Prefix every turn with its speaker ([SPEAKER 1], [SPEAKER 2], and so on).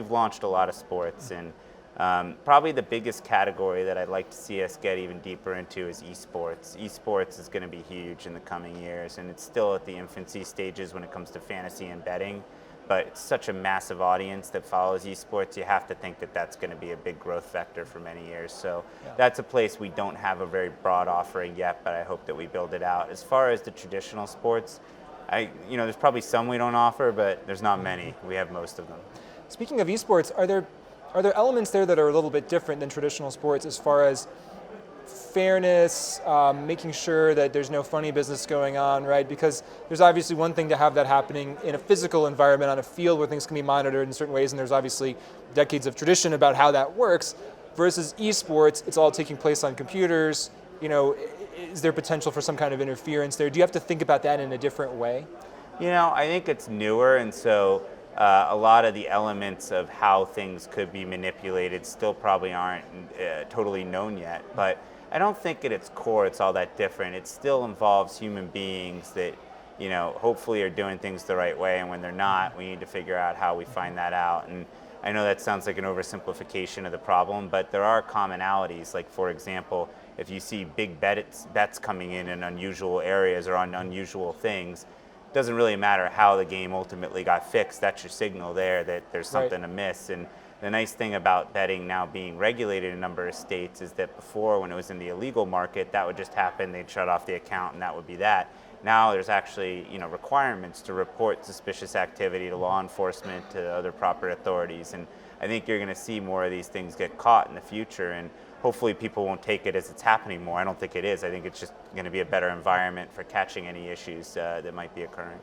[SPEAKER 1] we've launched a lot of sports, and probably the biggest category that I'd like to see us get even deeper into is eSports. Esports is going to be huge in the coming years, and it's still at the infancy stages when it comes to fantasy and betting. But it's such a massive audience that follows esports, you have to think that that's going to be a big growth vector for many years. So that's a place we don't have a very broad offering yet, but I hope that we build it out. As far as the traditional sports, there's probably some we don't offer, but there's not many. We have most of them.
[SPEAKER 2] Speaking of esports, are there elements there that are a little bit different than traditional sports as far as fairness, making sure that there's no funny business going on, right? Because there's obviously one thing to have that happening in a physical environment on a field where things can be monitored in certain ways, and there's obviously decades of tradition about how that works, versus esports, it's all taking place on computers. Is there potential for some kind of interference there? Do you have to think about that in a different way?
[SPEAKER 1] I think it's newer, and so a lot of the elements of how things could be manipulated still probably aren't totally known yet. But I don't think at its core it's all that different. It still involves human beings that, hopefully are doing things the right way, and when they're not, we need to figure out how we find that out. And I know that sounds like an oversimplification of the problem, but there are commonalities. Like, for example, if you see big bets coming in unusual areas or on unusual things, it doesn't really matter how the game ultimately got fixed. That's your signal there that there's something amiss. And the nice thing about betting now being regulated in a number of states is that before, when it was in the illegal market, that would just happen. They'd shut off the account, and that would be that. Now there's actually requirements to report suspicious activity to law enforcement, to other proper authorities. And I think you're going to see more of these things get caught in the future. And hopefully people won't take it as it's happening more. I don't think it is. I think it's just going to be a better environment for catching any issues that might be occurring.